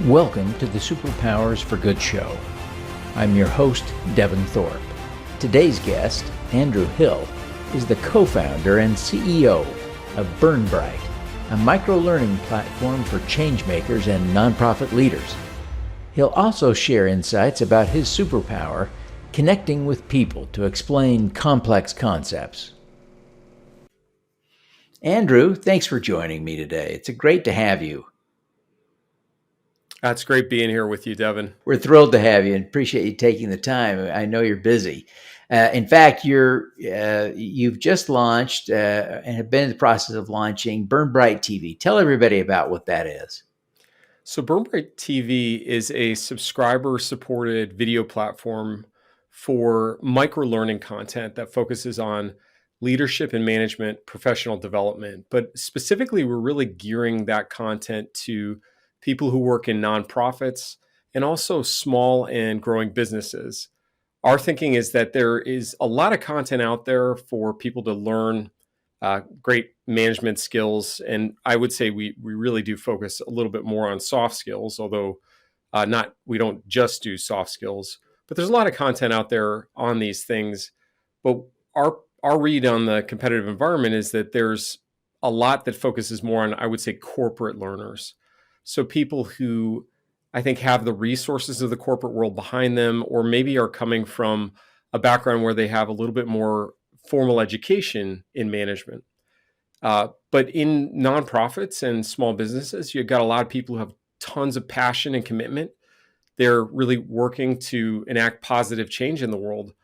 Welcome to the Superpowers for Good show. I'm your host, Devin Thorpe. Today's guest, Andrew Hill, is the co-founder and CEO of BurnBright, a microlearning platform for changemakers and nonprofit leaders. He'll also share insights about his superpower, connecting with people to explain complex concepts. Andrew, thanks for joining me today. It's great to have you. That's great being here with you, Devin. We're thrilled to have you and appreciate you taking the time. I know you're busy. In fact, you've just launched and have been in the process of launching BurnBrightTV. Tell everybody about what that is. So BurnBrightTV is a subscriber-supported video platform for microlearning content that focuses on leadership and management professional development. But specifically, we're really gearing that content to people who work in nonprofits and also small and growing businesses. Our thinking is that there is a lot of content out there for people to learn great management skills. And I would say we really do focus a little bit more on soft skills, although we don't just do soft skills. But there's a lot of content out there on these things. But our read on the competitive environment is that there's a lot that focuses more on, I would say, corporate learners. So people who I think have the resources of the corporate world behind them, or maybe are coming from a background where they have a little bit more formal education in management. But in nonprofits and small businesses, you've got a lot of people who have tons of passion and commitment. They're really working to enact positive change in the world.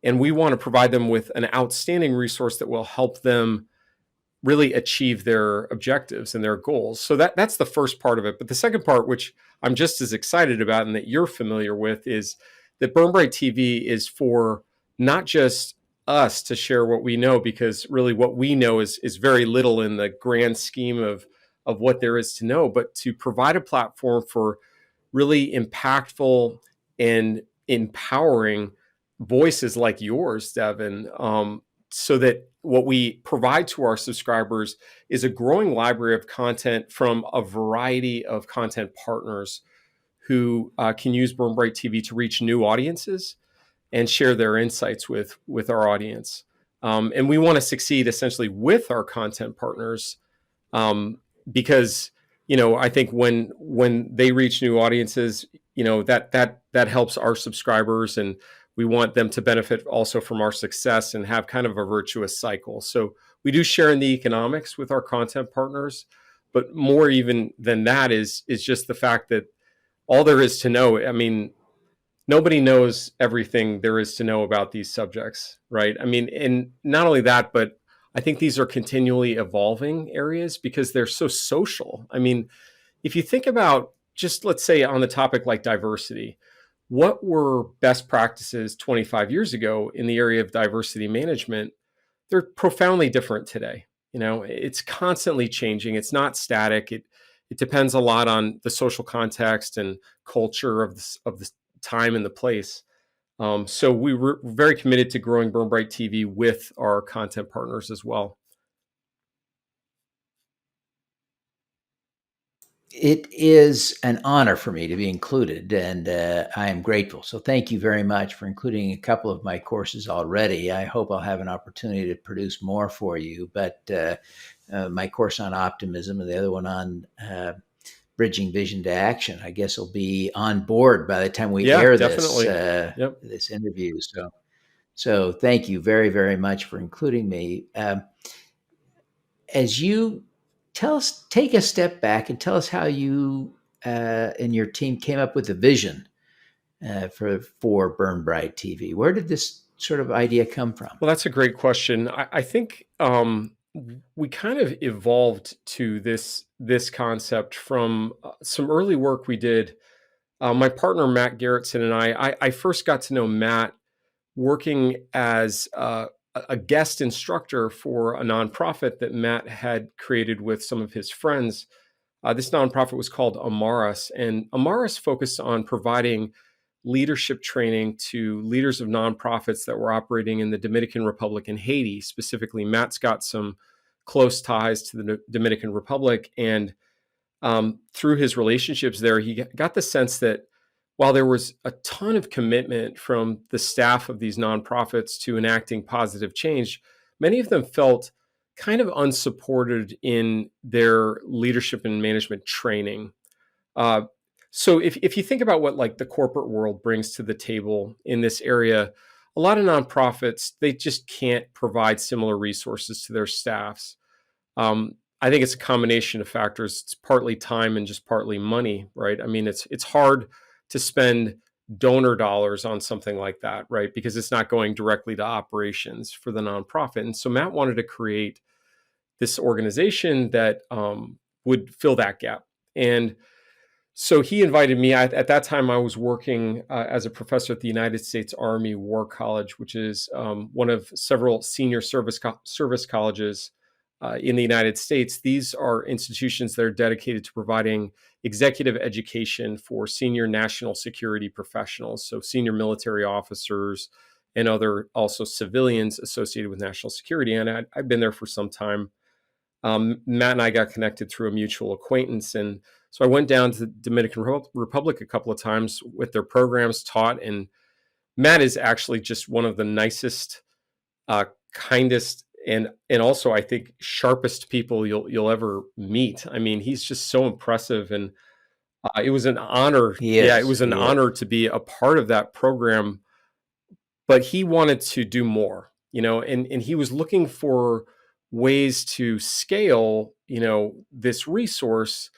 And we want to provide them with an outstanding resource that will help them really achieve their objectives and their goals. So that's the first part of it. But the second part, which I'm just as excited about and that you're familiar with, is that BurnBrightTV is for not just us to share what we know, because really what we know is very little in the grand scheme of what there is to know, but to provide a platform for really impactful and empowering voices like yours, Devin, so that what we provide to our subscribers is a growing library of content from a variety of content partners who can use BurnBrightTV to reach new audiences and share their insights with our audience. And we want to succeed essentially with our content partners because, I think when they reach new audiences, that helps our subscribers, and we want them to benefit also from our success and have kind of a virtuous cycle. So we do share in the economics with our content partners, but more even than that is just the fact that all there is to know. I mean, nobody knows everything there is to know about these subjects, right? I mean, and not only that, but I think these are continually evolving areas because they're so social. I mean, if you think about just, let's say, on the topic like diversity, what were best practices 25 years ago in the area of diversity management? They're profoundly different today. It's constantly changing. It's not static. It depends a lot on the social context and culture of the time and the place. So we were very committed to growing BurnBrightTV with our content partners as well. It is an honor for me to be included, and I am grateful. So thank you very much for including a couple of my courses already. I hope I'll have an opportunity to produce more for you. But my course on optimism and the other one on bridging vision to action, I guess, will be on board by the time we air this interview. So thank you very, very much for including me. As you take a step back and tell us how you and your team came up with the vision for BurnBrightTV. Where did this sort of idea come from? Well, that's a great question. I think we kind of evolved to this concept from some early work we did. My partner, Matt Gerritsen, and I first got to know Matt working as a guest instructor for a nonprofit that Matt had created with some of his friends. This nonprofit was called Amaris, and Amaris focused on providing leadership training to leaders of nonprofits that were operating in the Dominican Republic and Haiti. Specifically, Matt's got some close ties to the Dominican Republic, and through his relationships there, he got the sense that while there was a ton of commitment from the staff of these nonprofits to enacting positive change, many of them felt kind of unsupported in their leadership and management training. Uh, so if you think about what like the corporate world brings to the table in this area, a lot of nonprofits, they just can't provide similar resources to their staffs. I think it's a combination of factors. It's partly time and just partly money, right? I mean, it's hard to spend donor dollars on something like that, right? Because it's not going directly to operations for the nonprofit. And so Matt wanted to create this organization that would fill that gap. And so he invited me. At that time, I was working as a professor at the United States Army War College, which is one of several senior service colleges in the United States. These are institutions that are dedicated to providing executive education for senior national security professionals, so senior military officers and other also civilians associated with national security. And I've been there for some time. Matt and I got connected through a mutual acquaintance. And so I went down to the Dominican Republic a couple of times with their programs taught. And Matt is actually just one of the nicest, kindest, and also I think sharpest people you'll ever meet. I mean, he's just so impressive, and it was an honor. Yeah, it was an honor to be a part of that program. But he wanted to do more, and he was looking for ways to scale, this resource.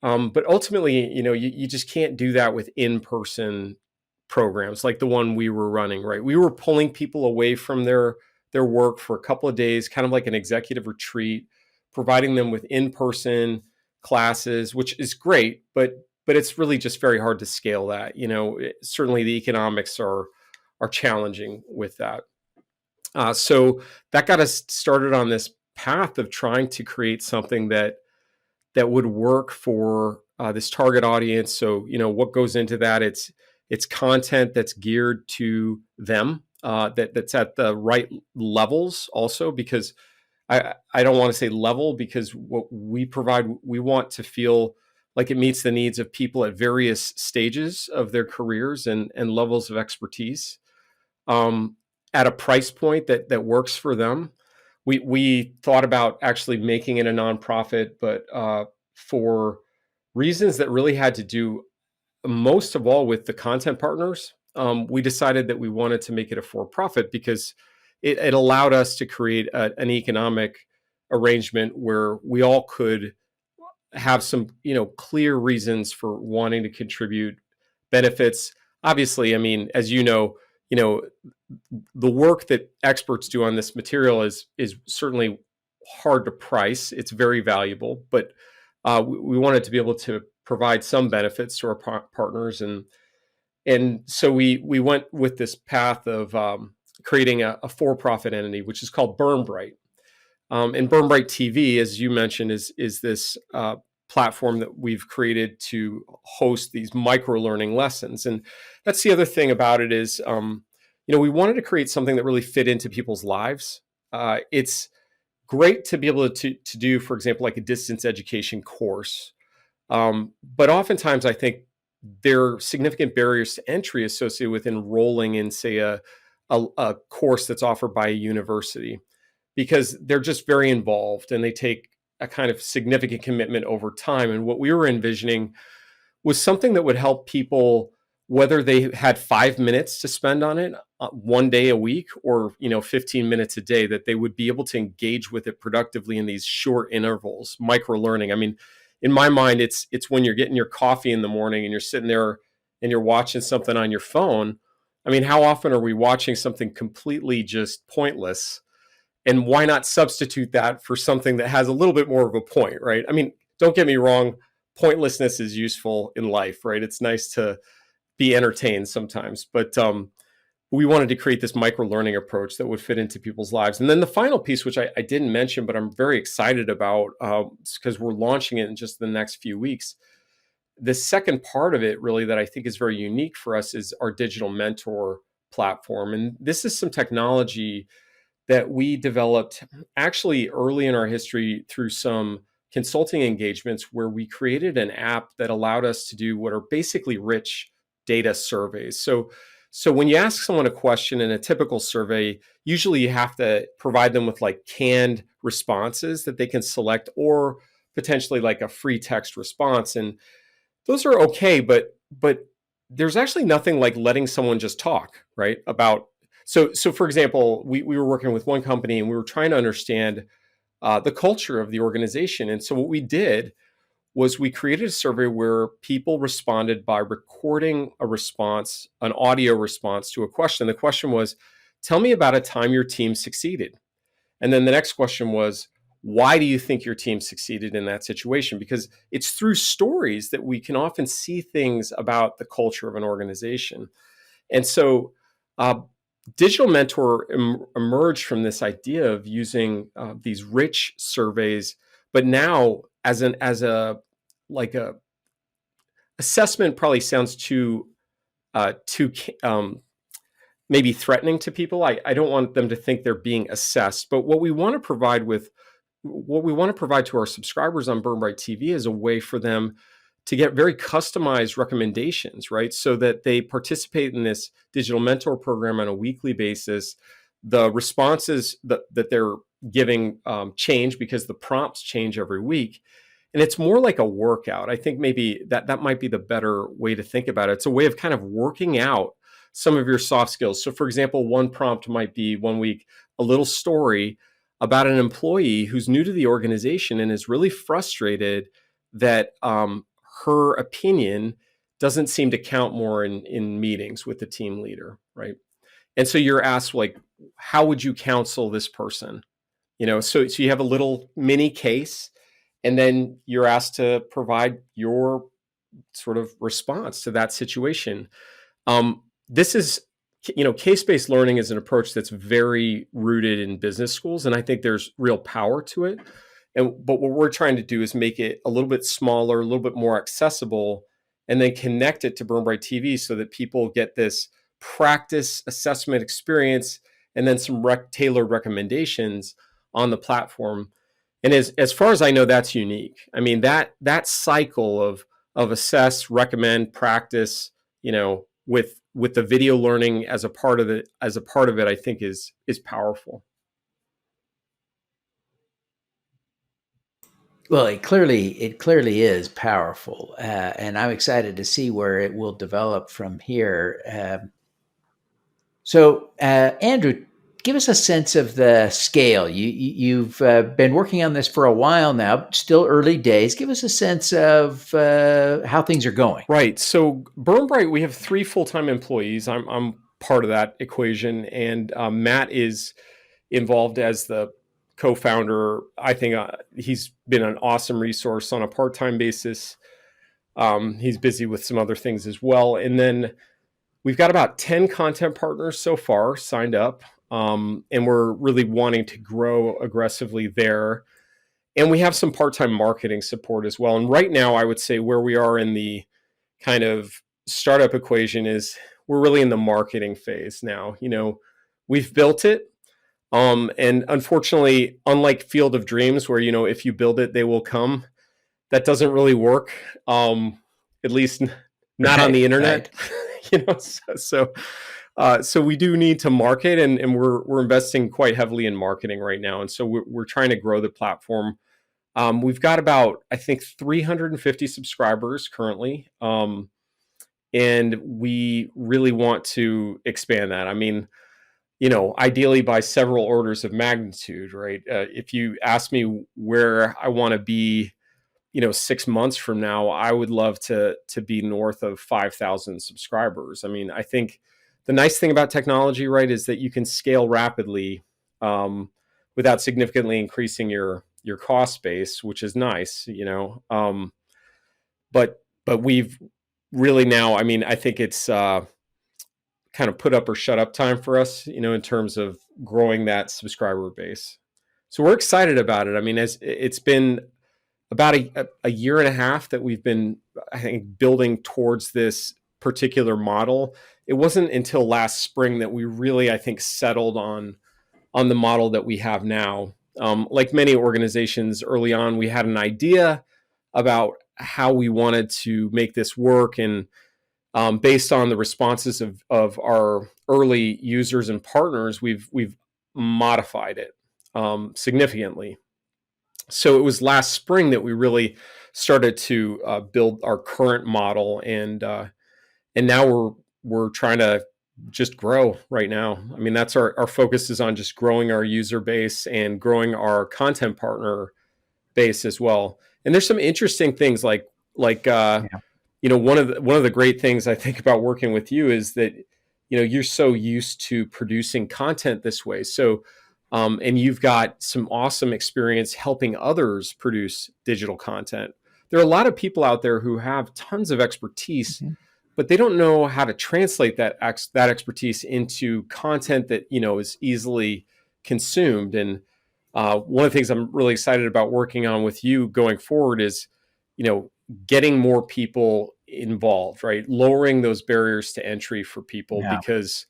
But ultimately, you just can't do that with in-person programs like the one we were running, right? We were pulling people away from their work for a couple of days, kind of like an executive retreat, providing them with in-person classes, which is great, but it's really just very hard to scale that. Certainly the economics are challenging with that. So that got us started on this path of trying to create something that would work for this target audience. So, what goes into that? It's content that's geared to them, that's at the right levels also, because I don't want to say level, because what we provide, we want to feel like it meets the needs of people at various stages of their careers and levels of expertise, at a price point that works for them. We thought about actually making it a nonprofit, but for reasons that really had to do most of all with the content partners, we decided that we wanted to make it a for-profit because it allowed us to create an economic arrangement where we all could have some, clear reasons for wanting to contribute, benefits. Obviously, I mean, as the work that experts do on this material is certainly hard to price. It's very valuable, but we wanted to be able to provide some benefits to our partners, and so we went with this path of creating a for-profit entity, which is called BurnBright. And BurnBrightTV, as you mentioned, is this platform that we've created to host these microlearning lessons. And that's the other thing about it is, we wanted to create something that really fit into people's lives. It's great to be able to do, for example, like a distance education course. But oftentimes I think there are significant barriers to entry associated with enrolling in, say, a course that's offered by a university, because they're just very involved and they take a kind of significant commitment over time. And what we were envisioning was something that would help people, whether they had 5 minutes to spend on it one day a week, or 15 minutes a day, that they would be able to engage with it productively in these short intervals. Microlearning, I mean, in my mind, it's when you're getting your coffee in the morning and you're sitting there and you're watching something on your phone. I mean, how often are we watching something completely just pointless? And why not substitute that for something that has a little bit more of a point, right? I mean, don't get me wrong, pointlessness is useful in life, right? It's nice to be entertained sometimes, but we wanted to create this micro-learning approach that would fit into people's lives. And then the final piece, which I didn't mention, but I'm very excited about, because we're launching it in just the next few weeks. The second part of it, really, that I think is very unique for us is our digital mentor platform. And this is some technology that we developed actually early in our history through some consulting engagements where we created an app that allowed us to do what are basically rich data surveys. So when you ask someone a question in a typical survey, usually you have to provide them with like canned responses that they can select, or potentially like a free text response. And those are okay, but there's actually nothing like letting someone just talk, right? About so for example, we were working with one company and we were trying to understand the culture of the organization. And so what we did was we created a survey where people responded by recording a response, an audio response to a question. The question was, tell me about a time your team succeeded. And then the next question was, why do you think your team succeeded in that situation? Because it's through stories that we can often see things about the culture of an organization. And so Digital Mentor emerged from this idea of using these rich surveys, but now as a like a assessment probably sounds too maybe threatening to people. I don't want them to think they're being assessed, but what we want to provide to our subscribers on BurnBright TV is a way for them to get very customized recommendations, right? So that they participate in this digital mentor program on a weekly basis. The responses that they're giving change because the prompts change every week. And it's more like a workout. I think maybe that might be the better way to think about it. It's a way of kind of working out some of your soft skills. So for example, one prompt might be one week, a little story about an employee who's new to the organization and is really frustrated that her opinion doesn't seem to count more in meetings with the team leader, right? And so you're asked, like, how would you counsel this person? So you have a little mini case, and then you're asked to provide your sort of response to that situation. This is, case-based learning is an approach that's very rooted in business schools, and I think there's real power to it. But what we're trying to do is make it a little bit smaller, a little bit more accessible, and then connect it to BurnBright TV so that people get this practice assessment experience and then some tailored recommendations on the platform. And as far as I know, that's unique. I mean, that cycle of assess, recommend, practice, with the video learning as a part of it, I think is powerful. Well, it clearly is powerful, and I'm excited to see where it will develop from here. So, Andrew, give us a sense of the scale. You've been working on this for a while now, still early days. Give us a sense of how things are going. Right. So BurnBright, we have 3 full-time employees. I'm part of that equation, and Matt is involved as the co-founder. I think he's been an awesome resource on a part-time basis. He's busy with some other things as well. And then we've got about 10 content partners so far signed up. And we're really wanting to grow aggressively there. And we have some part-time marketing support as well. And right now, I would say where we are in the kind of startup equation is we're really in the marketing phase now. We've built it. And unfortunately, unlike Field of Dreams, where, if you build it, they will come, that doesn't really work. At least not on the internet. Right. So we do need to market, and we're investing quite heavily in marketing right now. And so we're trying to grow the platform. We've got about, I think, 350 subscribers currently. And we really want to expand that. I mean, ideally by several orders of magnitude, right? If you ask me where I want to be, 6 months from now, I would love to be north of 5,000 subscribers. I mean, I think the nice thing about technology, right, is that you can scale rapidly without significantly increasing your cost base, which is nice, But we've really now, I mean, I think it's kind of put up or shut up time for us, in terms of growing that subscriber base. So we're excited about it. I mean, it's been about a year and a half that we've been, I think, building towards this particular model. It wasn't until last spring that we really, I think, settled on the model that we have now. Like many organizations early on, we had an idea about how we wanted to make this work, and based on the responses of our early users and partners, we've modified it significantly. So it was last spring that we really started to build our current model, and now we're trying to just grow right now. I mean, that's our focus is on just growing our user base and growing our content partner base as well. And there's some interesting things like Yeah. one of the great things I think about working with you is that you're so used to producing content this way. So and you've got some awesome experience helping others produce digital content. There are a lot of people out there who have tons of expertise, Mhm. but they don't know how to translate that expertise into content that is easily consumed. And one of the things I'm really excited about working on with you going forward is, getting more people involved, right? Lowering those barriers to entry for people, Yeah. because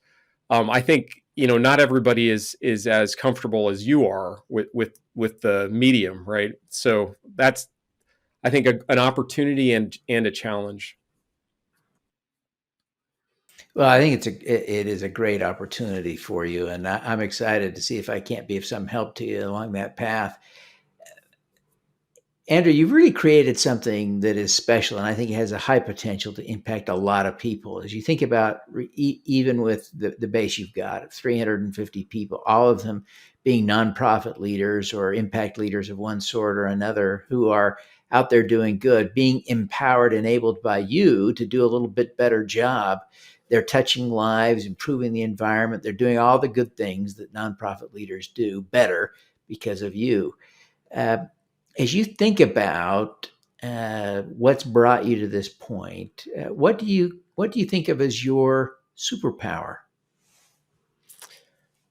I think not everybody is as comfortable as you are with the medium, right? So that's, I think, an opportunity and a challenge. Well, I think it is a great opportunity for you, and I'm excited to see if I can't be of some help to you along that path. Andrew, you've really created something that is special, and I think it has a high potential to impact a lot of people. As you think about even with the base you've got of 350 people, all of them being nonprofit leaders or impact leaders of one sort or another who are out there doing good, being empowered, enabled by you to do a little bit better job. They're touching lives, improving the environment. They're doing all the good things that nonprofit leaders do better because of you. Uh, as you think about what's brought you to this point, what do you think of as your superpower?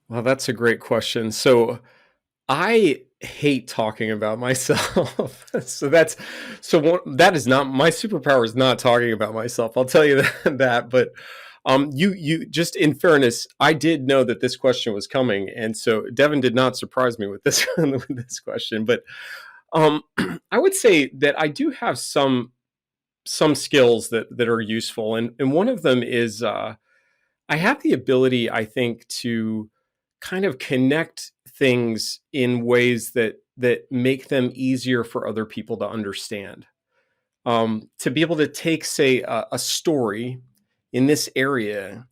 Well, that's a great question. So I hate talking about myself. That is not my superpower, is not talking about myself. I'll tell you that. But you just, in fairness, I did know that this question was coming, and so Devin did not surprise me with this with this question. But I would say that I do have some skills that are useful, and one of them is I have the ability, I think, to kind of connect things in ways that make them easier for other people to understand. To be able to take, say, a story in this area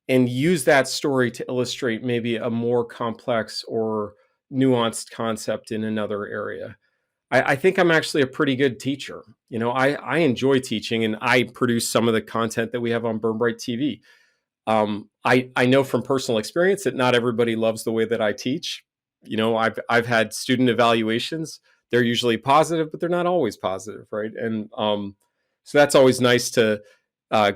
and use that story to illustrate maybe a more complex or nuanced concept in another area. I think I'm actually a pretty good teacher. I enjoy teaching, and I produce some of the content that we have on BurnBright TV. I know from personal experience that not everybody loves the way that I teach. I've had student evaluations. They're usually positive, but they're not always positive, right? And so that's always nice to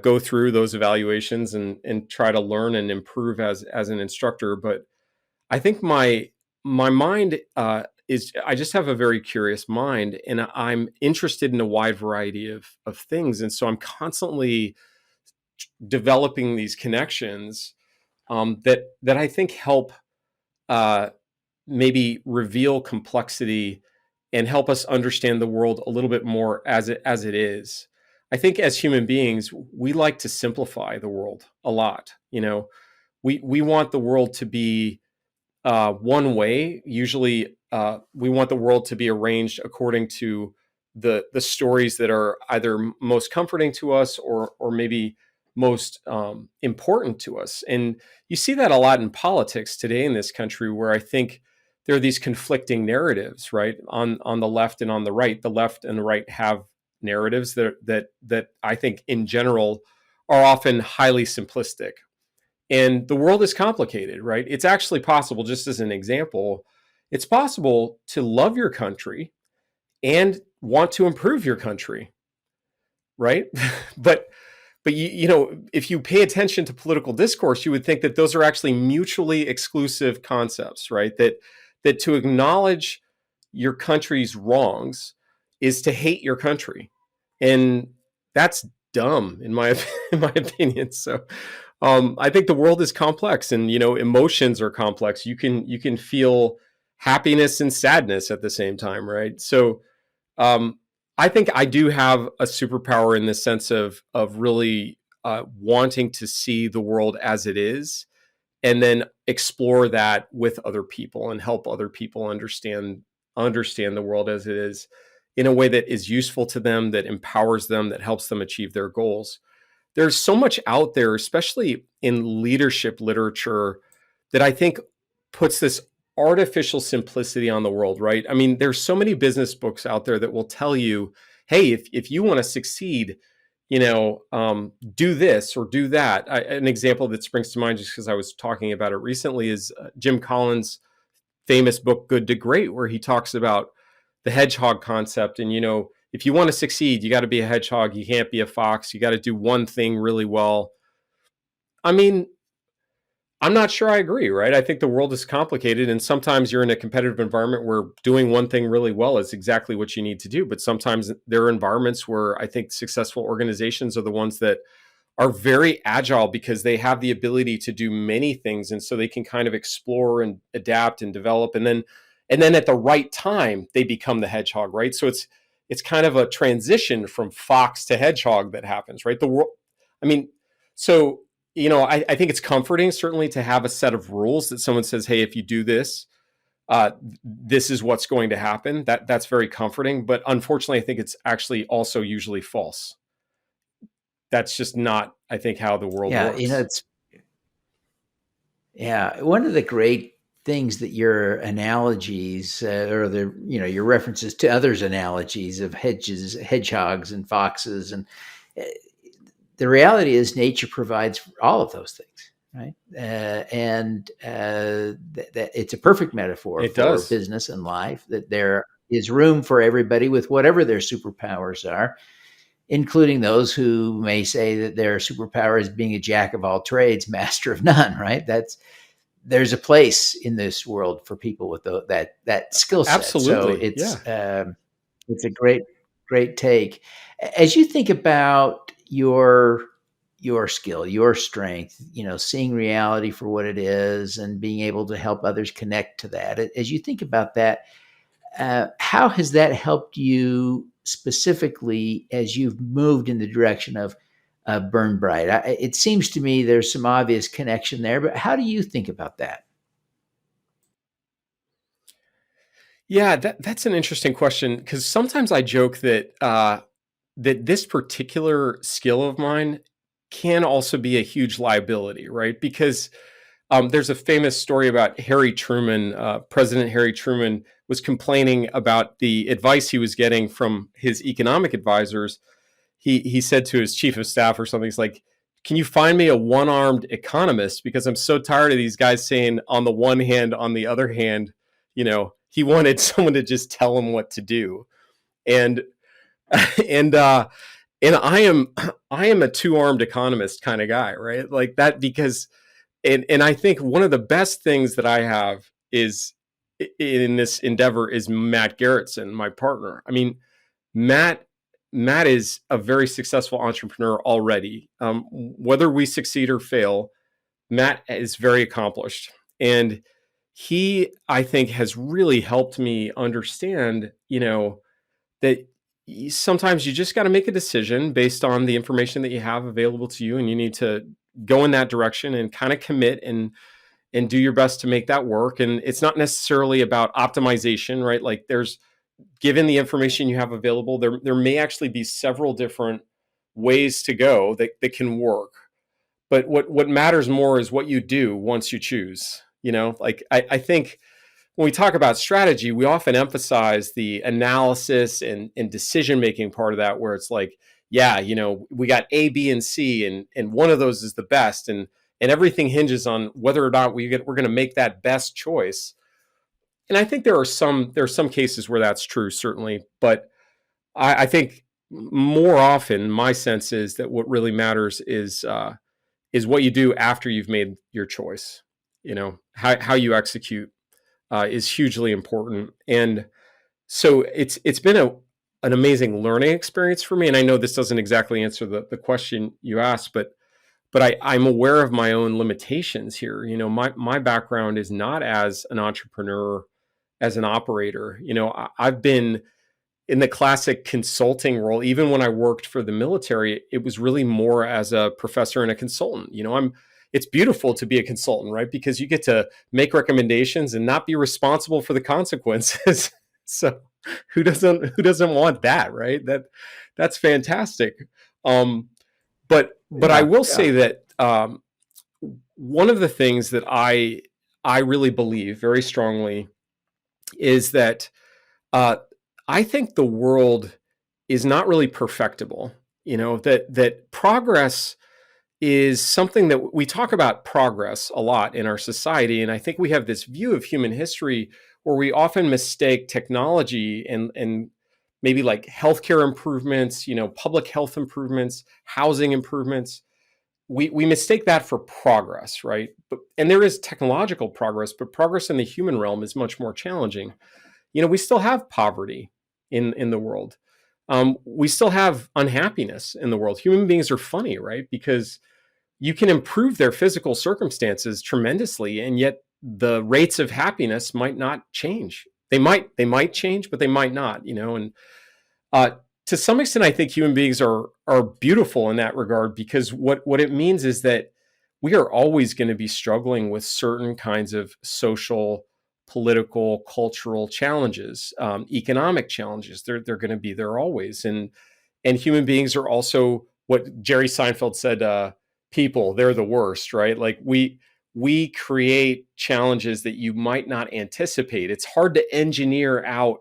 go through those evaluations and try to learn and improve as an instructor. But I think my mind is, I just have a very curious mind, and I'm interested in a wide variety of things, and so I'm constantly developing these connections that I think help uh, maybe reveal complexity and help us understand the world a little bit more as it is. I think as human beings, we like to simplify the world a lot. We want the world to be one way. Usually, we want the world to be arranged according to the stories that are either most comforting to us or maybe most important to us. And you see that a lot in politics today in this country, where I think there are these conflicting narratives, right? On the left and on the right. The left and the right have narratives that I think in general are often highly simplistic. And the world is complicated, right? It's actually possible, just as an example, it's possible to love your country and want to improve your country, right? but if you pay attention to political discourse, you would think that those are actually mutually exclusive concepts, right? That to acknowledge your country's wrongs is to hate your country. And that's dumb in my in my opinion. So I think the world is complex, and emotions are complex. You can feel happiness and sadness at the same time, right? So um, I think I do have a superpower in the sense of really wanting to see the world as it is, and then explore that with other people and help other people understand the world as it is in a way that is useful to them, that empowers them, that helps them achieve their goals. There's so much out there, especially in leadership literature, that I think puts this artificial simplicity on the world, right? I mean, there's so many business books out there that will tell you, hey, if you want to succeed, do this or do that. An example that springs to mind, just because I was talking about it recently, is Jim Collins' famous book, Good to Great, where he talks about the hedgehog concept. And, if you want to succeed, you got to be a hedgehog. You can't be a fox. You got to do one thing really well. I mean, I'm not sure I agree, right? I think the world is complicated, and sometimes you're in a competitive environment where doing one thing really well is exactly what you need to do. But sometimes there are environments where I think successful organizations are the ones that are very agile because they have the ability to do many things. And so they can kind of explore and adapt and develop. And then at the right time, they become the hedgehog, right? So it's kind of a transition from fox to hedgehog that happens, right? The world, I mean, so I think it's comforting, certainly, to have a set of rules that someone says, hey, if you do this, this is what's going to happen. That's very comforting. But unfortunately, I think it's actually also usually false. That's just not, I think, how the world Yeah, works. one of the great things that your analogies or your references to others' analogies of hedgehogs and foxes, and uh, the reality is nature provides all of those things, right? And that it's a perfect metaphor It for does. business and life, that there is room for everybody with whatever their superpowers are, including those who may say that their superpower is being a jack of all trades, master of none, right? There's a place in this world for people with that skill set. So Absolutely. Yeah. it's a great take. As you think about your skill, your strength, seeing reality for what it is and being able to help others connect to that. As you think about that, how has that helped you specifically as you've moved in the direction of Burn Bright? It seems to me there's some obvious connection there, but how do you think about that? Yeah, that's an interesting question, because sometimes I joke that this particular skill of mine can also be a huge liability, right? Because there's a famous story about Harry Truman. President Harry Truman was complaining about the advice he was getting from his economic advisors. He said to his chief of staff or something, he's like, "Can you find me a one-armed economist? Because I'm so tired of these guys saying on the one hand, on the other hand." He wanted someone to just tell him what to do, and and I am a two-armed economist kind of guy, right? Like that, because and I think one of the best things that I have is in this endeavor is Matt Garrettson, my partner. I mean, Matt Matt is a very successful entrepreneur already. Whether we succeed or fail, Matt is very accomplished, and he, I think, has really helped me understand, that sometimes you just got to make a decision based on the information that you have available to you, and you need to go in that direction and kind of commit and do your best to make that work. And it's not necessarily about optimization, right? Like, there's, given the information you have available, there may actually be several different ways to go that can work. But what matters more is what you do once you choose. Like, I think when we talk about strategy, we often emphasize the analysis and decision making part of that, where it's like, yeah, we got A, B, and C, and one of those is the best, and everything hinges on whether or not we're going to make that best choice. And I think there are some cases where that's true, certainly, but I think more often my sense is that what really matters is what you do after you've made your choice. How you execute is hugely important. And so it's been an amazing learning experience for me. And I know this doesn't exactly answer the question you asked, but I'm aware of my own limitations here. My background is not as an entrepreneur as an operator. I've been in the classic consulting role. Even when I worked for the military, it was really more as a professor and a consultant. It's beautiful to be a consultant, right? Because you get to make recommendations and not be responsible for the consequences. So who doesn't want that, right? That's fantastic. But I Yeah, will yeah. say that one of the things that I really believe very strongly is that uh, I think the world is not really perfectible. That progress is something that we talk about progress a lot in our society, and I think we have this view of human history where we often mistake technology and maybe like healthcare improvements, public health improvements, housing improvements. We mistake that for progress, right? And there is technological progress, but progress in the human realm is much more challenging. We still have poverty in the world. We still have unhappiness in the world. Human beings are funny, right? Because you can improve their physical circumstances tremendously, and yet the rates of happiness might not change. They might change, but they might not. And uh, to some extent, I think human beings are beautiful in that regard, because what it means is that we are always going to be struggling with certain kinds of social, political, cultural challenges, economic challenges. They're going to be there always, and human beings are also what Jerry Seinfeld said. People, they're the worst, right? Like we create challenges that you might not anticipate. It's hard to engineer out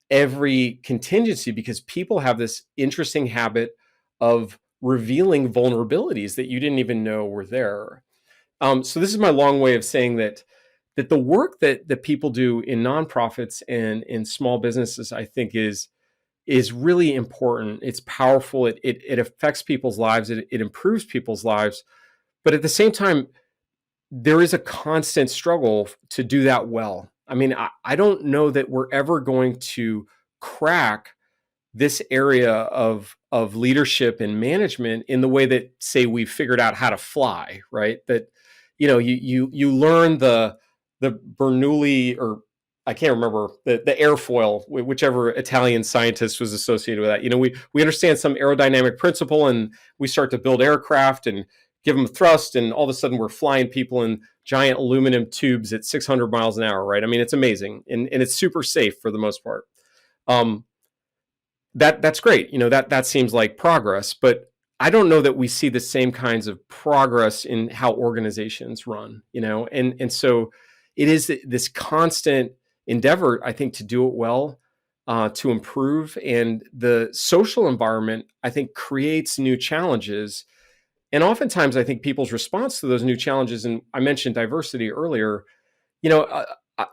every contingency because people have this interesting habit of revealing vulnerabilities that you didn't even know were there. So this is my long way of saying that the work that people do in nonprofits and in small businesses, I think is really important. It's powerful. It affects people's lives. It improves people's lives. But at the same time, there is a constant struggle to do that well. I mean, I don't know that we're ever going to crack this area of leadership and management in the way that, say, we figured out how to fly, right? That you learn the Bernoulli, or I can't remember the airfoil, whichever Italian scientist was associated with that. We understand some aerodynamic principle, and we start to build aircraft and give them thrust, and all of a sudden we're flying people in giant aluminum tubes at 600 miles an hour, right? I mean, it's amazing, and it's super safe for the most part. Um, that's great. That seems like progress, but I don't know that we see the same kinds of progress in how organizations run. And so it is this constant endeavor, I think, to do it well, to improve, and the social environment, I think, creates new challenges. And oftentimes, I think people's response to those new challenges, and I mentioned diversity earlier, you know,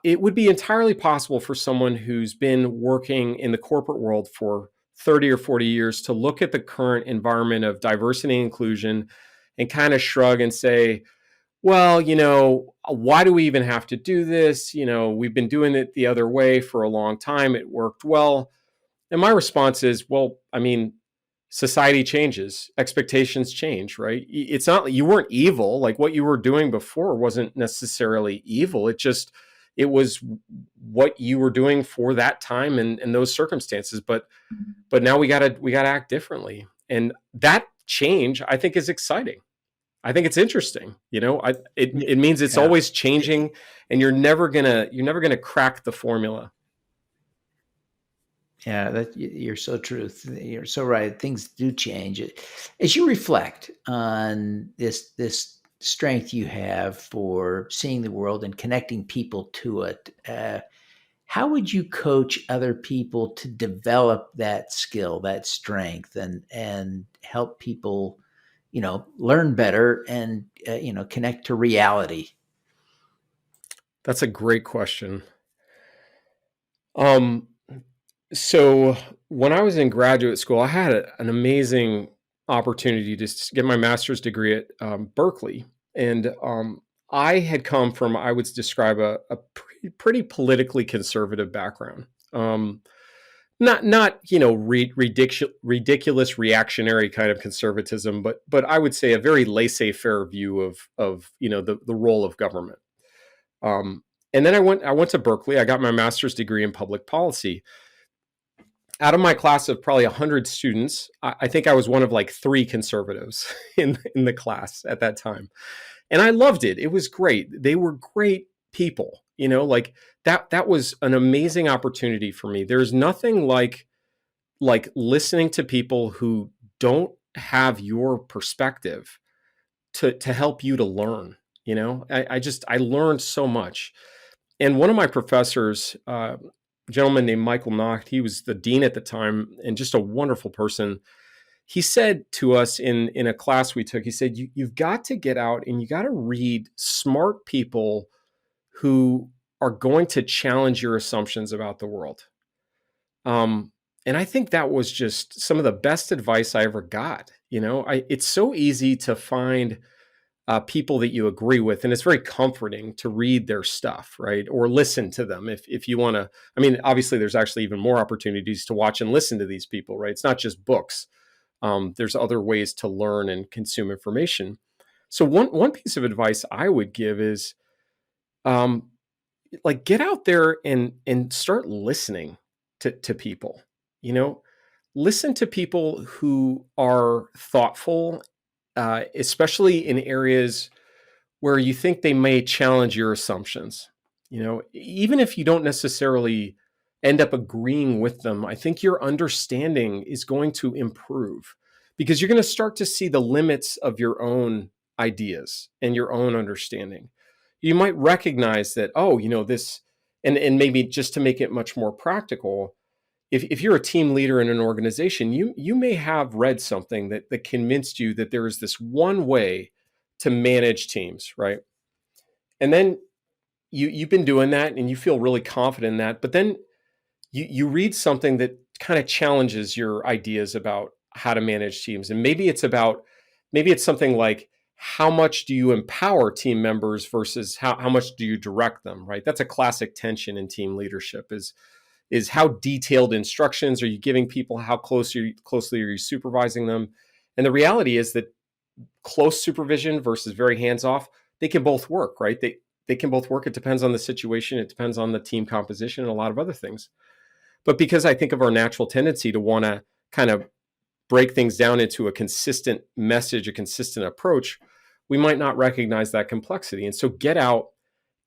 it would be entirely possible for someone who's been working in the corporate world for 30 or 40 years to look at the current environment of diversity and inclusion and kind of shrug and say, well, why do we even have to do this? We've been doing it the other way for a long time. It worked well. And my response is, well, I mean, society changes, expectations change, right? It's not like you weren't evil. Like what you were doing before wasn't necessarily evil. It was what you were doing for that time and those circumstances. But now we gotta act differently. And that change, I think, is exciting. I think it's interesting. It means it's Yeah. always changing, and you're never gonna crack the formula. Yeah, you're so true. You're so right. Things do change. As you reflect on this strength you have for seeing the world and connecting people to it, how would you coach other people to develop that skill, that strength, and help people, learn better and connect to reality? That's a great question. Um, So when I was in graduate school, I had an amazing opportunity to get my master's degree at Berkeley, and I had come from, I would describe, a pretty politically conservative background. Not ridiculous reactionary kind of conservatism, but I would say a very laissez-faire view of the role of government. And then I went to Berkeley. I got my master's degree in public policy. Out of my class of probably 100 students, I think I was one of like 3 conservatives in the class at that time. And I loved it. It was great. They were great people, like that was an amazing opportunity for me. There's nothing like listening to people who don't have your perspective to help you to learn. I learned so much. And one of my professors, a gentleman named Michael Nacht, he was the dean at the time and just a wonderful person. He said to us in a class we took, he said, you've got to get out and you got to read smart people who are going to challenge your assumptions about the world. And I think that was just some of the best advice I ever got. It's so easy to find people that you agree with, and it's very comforting to read their stuff, right? Or listen to them if you want to. I mean, obviously, there's actually even more opportunities to watch and listen to these people, right? It's not just books. There's other ways to learn and consume information. So one piece of advice I would give is, like, get out there and start listening to people. Listen to people who are thoughtful, especially in areas where you think they may challenge your assumptions. Even if you don't necessarily end up agreeing with them, I think your understanding is going to improve because you're going to start to see the limits of your own ideas and your own understanding. You might recognize that, this, and maybe just to make it much more practical, if you're a team leader in an organization, you may have read something that convinced you that there is this one way to manage teams, right? And then you've been doing that and you feel really confident in that, but then you read something that kind of challenges your ideas about how to manage teams. And maybe it's something like, how much do you empower team members versus how much do you direct them, right? That's a classic tension in team leadership is how detailed instructions are you giving people? How closely are you supervising them? And the reality is that close supervision versus very hands-off, they can both work, right? They can both work. It depends on the situation. It depends on the team composition and a lot of other things. But because I think of our natural tendency to want to kind of break things down into a consistent message, a consistent approach, we might not recognize that complexity. And so get out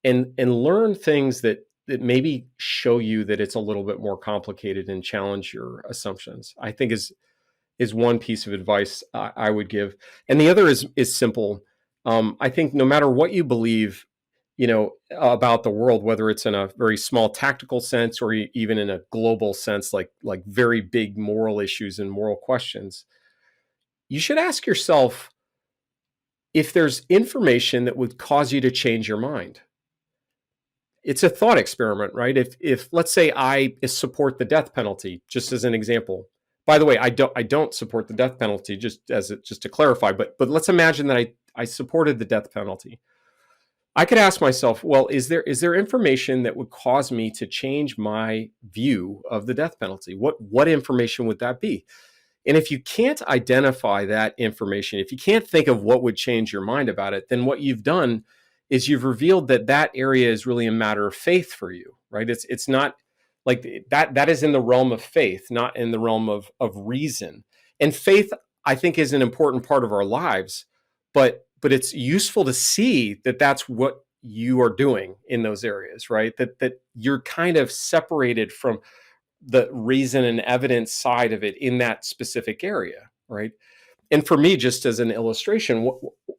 and learn things that maybe show you that it's a little bit more complicated and challenge your assumptions, I think is one piece of advice I would give. And the other is simple. I think no matter what you believe, about the world, whether it's in a very small tactical sense or even in a global sense, like very big moral issues and moral questions, you should ask yourself if there's information that would cause you to change your mind. It's a thought experiment, right? If let's say I support the death penalty, just as an example. By the way, I don't support the death penalty, just to clarify. But let's imagine that I supported the death penalty. I could ask myself, well, is there information that would cause me to change my view of the death penalty? What information would that be? And if you can't identify that information, if you can't think of what would change your mind about it, then what you've done is you've revealed that area is really a matter of faith for you, right? It's not like that is in the realm of faith, not in the realm of reason. And faith, I think, is an important part of our lives, but it's useful to see that that's what you are doing in those areas, right? That you're kind of separated from the reason and evidence side of it in that specific area, right? And for me, just as an illustration,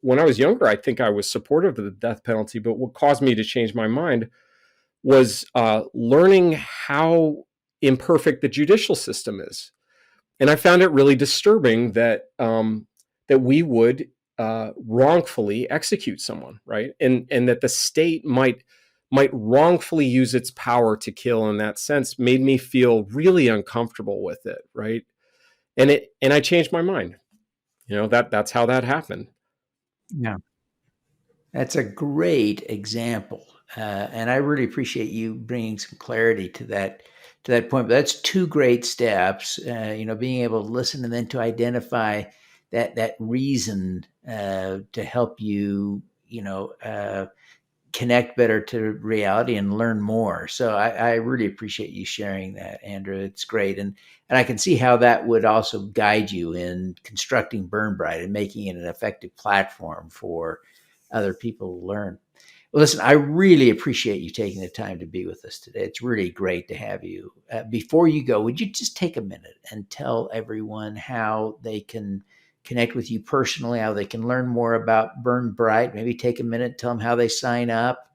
when I was younger, I think I was supportive of the death penalty, but what caused me to change my mind was learning how imperfect the judicial system is. And I found it really disturbing that we would wrongfully execute someone, right? And that the state might wrongfully use its power to kill. In that sense, made me feel really uncomfortable with it, right? And I changed my mind. That's how that happened. Yeah. That's a great example, and I really appreciate you bringing some clarity to that point. But that's 2 great steps. Being able to listen and then to identify that reason to help you, connect better to reality and learn more. So I really appreciate you sharing that, Andrew. It's great. And I can see how that would also guide you in constructing BurnBright and making it an effective platform for other people to learn. Well, listen, I really appreciate you taking the time to be with us today. It's really great to have you. Before you go, would you just take a minute and tell everyone how they can connect with you personally, how they can learn more about BurnBright? Maybe take a minute, tell them how they sign up,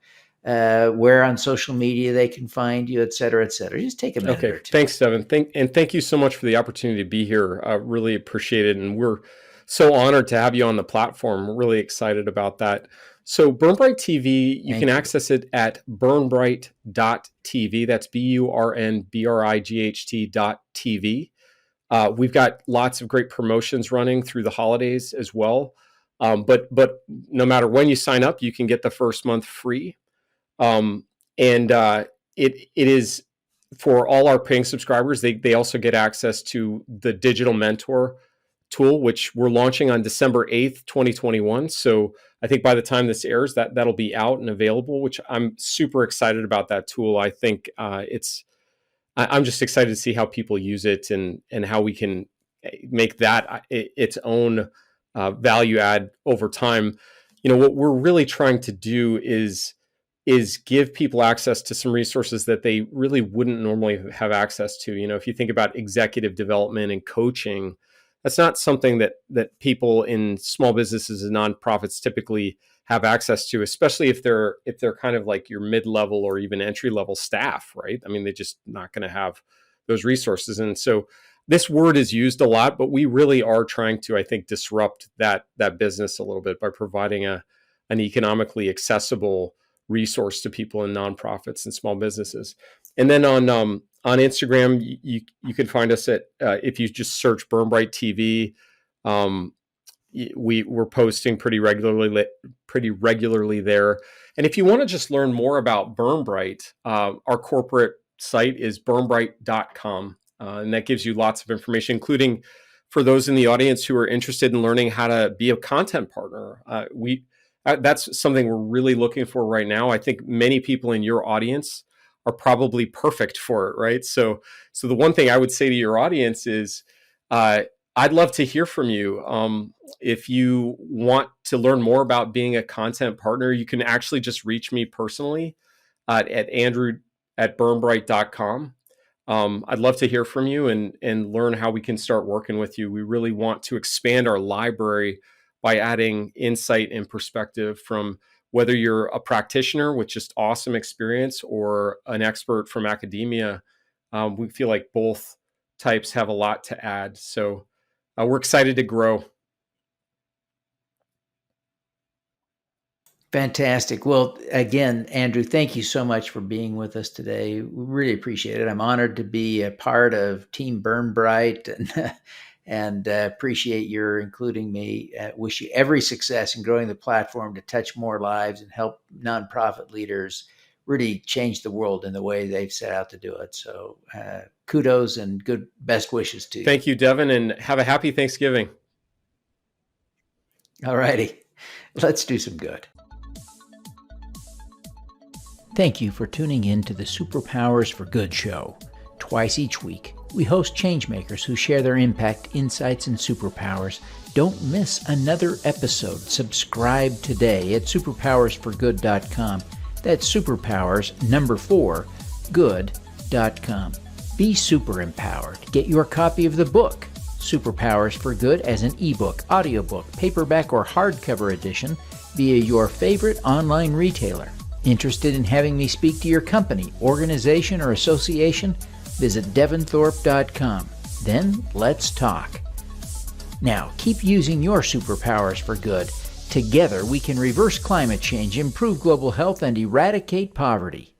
where on social media they can find you, et cetera, et cetera. Just take a minute or two. Thanks, Devin. Thank you so much for the opportunity to be here. I really appreciate it. And we're so honored to have you on the platform. We're really excited about that. So BurnBrightTV, you can access it at BurnBright.tv. That's BurnBright.tv. We've got lots of great promotions running through the holidays as well. But no matter when you sign up, you can get the first month free. It is for all our paying subscribers. They also get access to the digital mentor tool, which we're launching on December 8th, 2021. So I think by the time this airs, that'll be out and available, which I'm super excited about that tool. I think I'm just excited to see how people use it and how we can make that its own value add over time. What we're really trying to do is give people access to some resources that they really wouldn't normally have access to. If you think about executive development and coaching, that's not something that people in small businesses and nonprofits typically have access to, especially if they're kind of like your mid-level or even entry-level staff, right? I mean, they're just not going to have those resources. And so this word is used a lot, but we really are trying to, I think, disrupt that business a little bit by providing an economically accessible resource to people in nonprofits and small businesses. And then on Instagram, you can find us at if you just search BurnBrightTV. We're posting pretty regularly there. And if you want to just learn more about BurnBright, our corporate site is BurnBright.com, and that gives you lots of information, including for those in the audience who are interested in learning how to be a content partner. That's something we're really looking for right now. I think many people in your audience are probably perfect for it, right? So the one thing I would say to your audience is, I'd love to hear from you. If you want to learn more about being a content partner, you can actually just reach me personally at andrew@burnbright.com. I'd love to hear from you and learn how we can start working with you. We really want to expand our library by adding insight and perspective from whether you're a practitioner with just awesome experience or an expert from academia. We feel like both types have a lot to add. So we're excited to grow. Fantastic. Well, again, Andrew, thank you so much for being with us today. We really appreciate it. I'm honored to be a part of Team BurnBright and appreciate your including me. Wish you every success in growing the platform to touch more lives and help nonprofit leaders really change the world in the way they've set out to do it. So kudos and best wishes to you. Thank you, Devin, and have a happy Thanksgiving. All righty. Let's do some good. Thank you for tuning in to the Superpowers for Good show. Twice each week, we host changemakers who share their impact, insights, and superpowers. Don't miss another episode. Subscribe today at superpowersforgood.com. That's superpowers good.com. Be super empowered. Get your copy of the book, Superpowers for Good, as an ebook, audiobook, paperback, or hardcover edition via your favorite online retailer. Interested in having me speak to your company, organization, or association? Visit devinthorpe.com. Then let's talk. Now, keep using your superpowers for good. Together, we can reverse climate change, improve global health, and eradicate poverty.